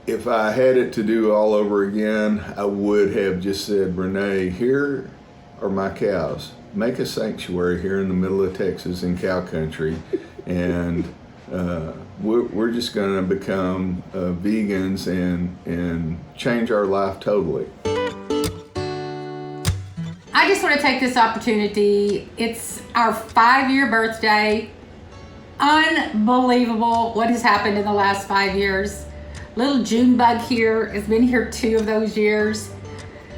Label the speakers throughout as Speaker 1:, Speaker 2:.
Speaker 1: If I had it to do all over again, I would have just said, Renee, here are my cows. Make a sanctuary here in the middle of Texas in cow country, and we're just going to become vegans and change our life totally.
Speaker 2: I just want to take this opportunity. It's our 5-year birthday. Unbelievable what has happened in the last 5 years. Little Junebug here has been here 2 of those years.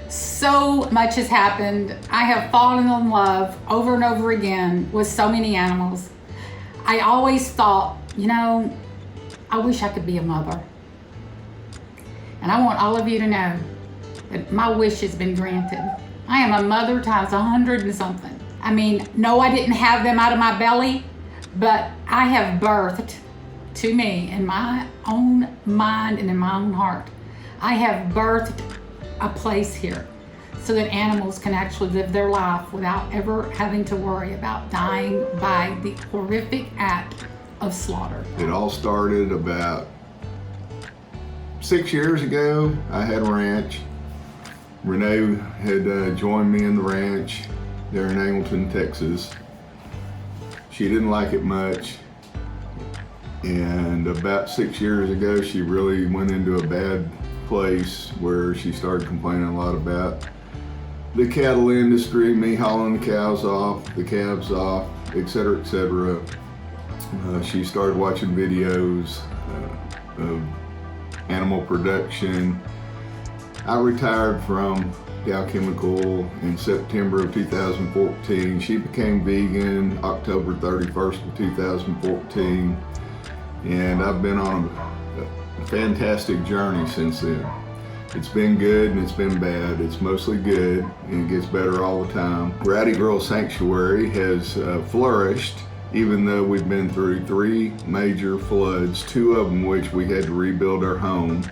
Speaker 2: So much has happened. I have fallen in love over and over again with so many animals. I always thought, I wish I could be a mother. And I want all of you to know that my wish has been granted. I am a mother times 100 and something. I mean, no, I didn't have them out of my belly, but I have birthed to me in my own mind and in my own heart. I have birthed a place here so that animals can actually live their life without ever having to worry about dying by the horrific act of slaughter.
Speaker 1: It all started about 6 years ago. I had a ranch. Renee had joined me in the ranch there in Angleton, Texas. She didn't like it much, and about 6 years ago she really went into a bad place where she started complaining a lot about the cattle industry, me hauling the cows off, the calves off, etc., etc. She started watching videos of animal production. I retired from Dow Chemical in September of 2014. She became vegan October 31st of 2014. And I've been on a fantastic journey since then. It's been good and it's been bad. It's mostly good and it gets better all the time. Rowdy Girl Sanctuary has flourished, even though we've been through 3 major floods, 2 of them which we had to rebuild our home.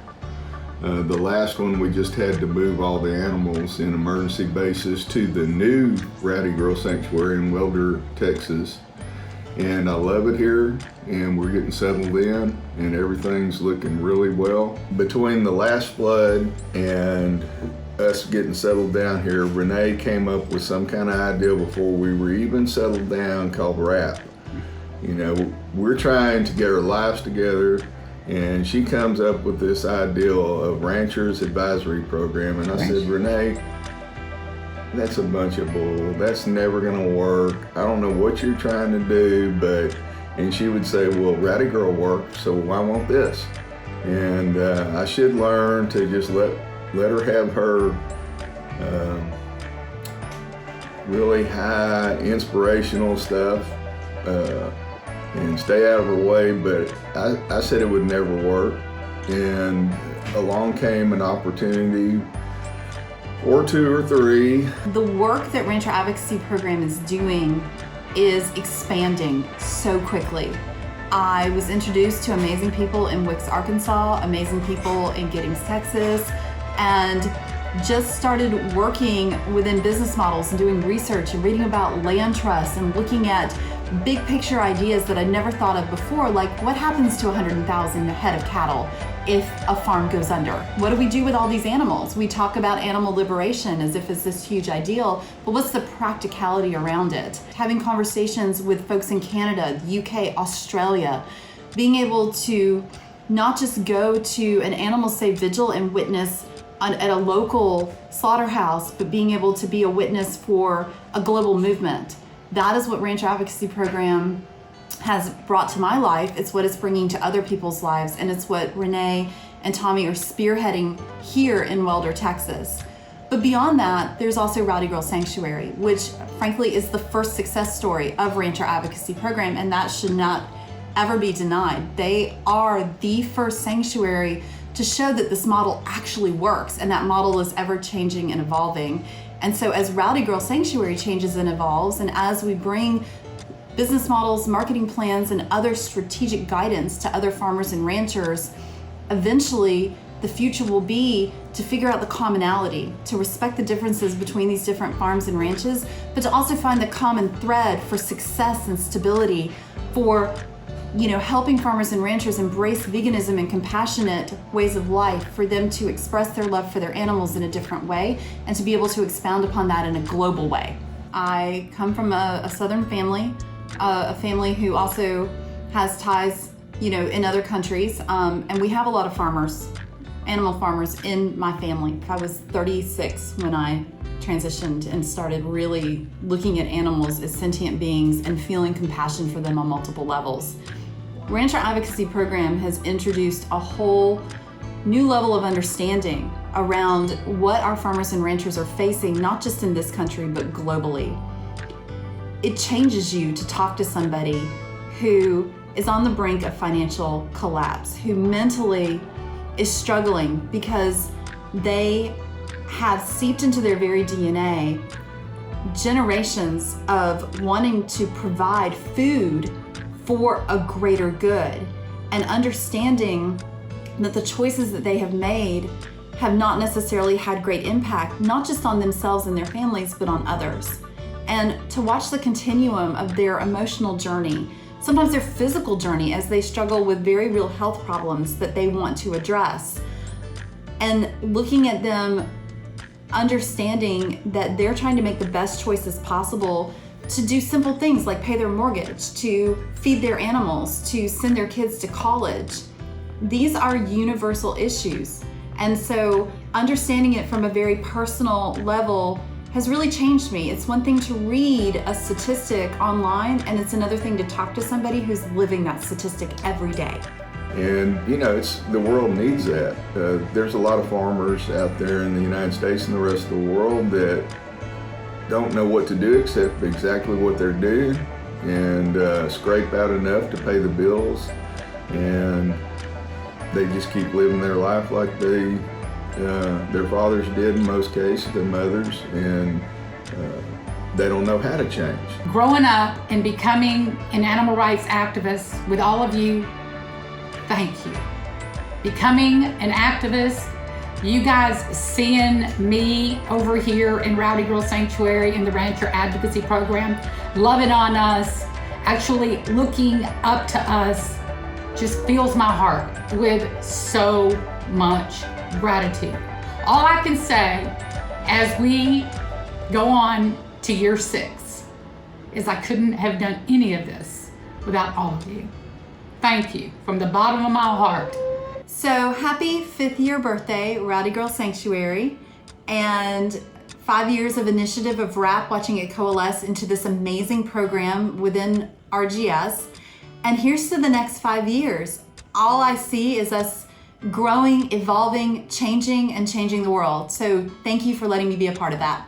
Speaker 1: The last one, we just had to move all the animals in emergency basis to the new Rowdy Girl Sanctuary in Welder, Texas. And I love it here, and we're getting settled in, and everything's looking really well. Between the last flood and us getting settled down here, Renee came up with some kind of idea before we were even settled down called RAP. We're trying to get our lives together, and she comes up with this ideal of Rancher's Advocacy Program, and I said, Renee, that's a bunch of bull. That's never gonna work. I don't know what you're trying to do, and she would say, well, Rowdy Girl worked, so why won't this? And I should learn to just let her have her really high inspirational stuff and stay out of her way, but I said it would never work. And along came an opportunity, or 2 or 3.
Speaker 3: The work that Rancher Advocacy Program is doing is expanding so quickly. I was introduced to amazing people in Wicks, Arkansas, amazing people in Giddings, Texas, and just started working within business models and doing research and reading about land trusts and looking at big picture ideas that I'd never thought of before, like what happens to 100,000 head of cattle if a farm goes under? What do we do with all these animals? We talk about animal liberation as if it's this huge ideal, but what's the practicality around it? Having conversations with folks in Canada, the UK, Australia, being able to not just go to an animal safe vigil and witness at a local slaughterhouse, but being able to be a witness for a global movement. That is what Rancher Advocacy Program has brought to my life. It's what it's bringing to other people's lives, and it's what Renee and Tommy are spearheading here in Welder, Texas. But beyond that, there's also Rowdy Girl Sanctuary, which frankly is the first success story of Rancher Advocacy Program, and that should not ever be denied. They are the first sanctuary to show that this model actually works, and that model is ever changing and evolving. And so as Rowdy Girl Sanctuary changes and evolves, and as we bring business models, marketing plans, and other strategic guidance to other farmers and ranchers, eventually the future will be to figure out the commonality, to respect the differences between these different farms and ranches, but to also find the common thread for success and stability for helping farmers and ranchers embrace veganism and compassionate ways of life, for them to express their love for their animals in a different way and to be able to expound upon that in a global way. I come from a Southern family, a family who also has ties, in other countries, and we have a lot of farmers, animal farmers in my family. I was 36 when I transitioned and started really looking at animals as sentient beings and feeling compassion for them on multiple levels. Rancher Advocacy Program has introduced a whole new level of understanding around what our farmers and ranchers are facing, not just in this country, but globally. It changes you to talk to somebody who is on the brink of financial collapse, who mentally is struggling because they have seeped into their very DNA generations of wanting to provide food for a greater good, and understanding that the choices that they have made have not necessarily had great impact, not just on themselves and their families, but on others. And to watch the continuum of their emotional journey, sometimes their physical journey, as they struggle with very real health problems that they want to address, and looking at them understanding that they're trying to make the best choices possible to do simple things like pay their mortgage, to feed their animals, to send their kids to college. These are universal issues. And so understanding it from a very personal level has really changed me. It's one thing to read a statistic online, and it's another thing to talk to somebody who's living that statistic every day.
Speaker 1: And the world needs that. There's a lot of farmers out there in the United States and the rest of the world that don't know what to do except exactly what they're doing, and scrape out enough to pay the bills, and they just keep living their life like their fathers did in most cases, their mothers, and they don't know how to change.
Speaker 2: Growing up and becoming an animal rights activist with all of you, thank you. Becoming an activist, you guys seeing me over here in Rowdy Girl Sanctuary in the Rancher Advocacy Program, loving on us, actually looking up to us, just fills my heart with so much gratitude. All I can say as we go on to year 6 is I couldn't have done any of this without all of you. Thank you from the bottom of my heart.
Speaker 3: So happy 5th year birthday, Rowdy Girl Sanctuary, and 5 years of initiative of RAP, watching it coalesce into this amazing program within RGS. And here's to the next 5 years. All I see is us growing, evolving, changing the world. So thank you for letting me be a part of that.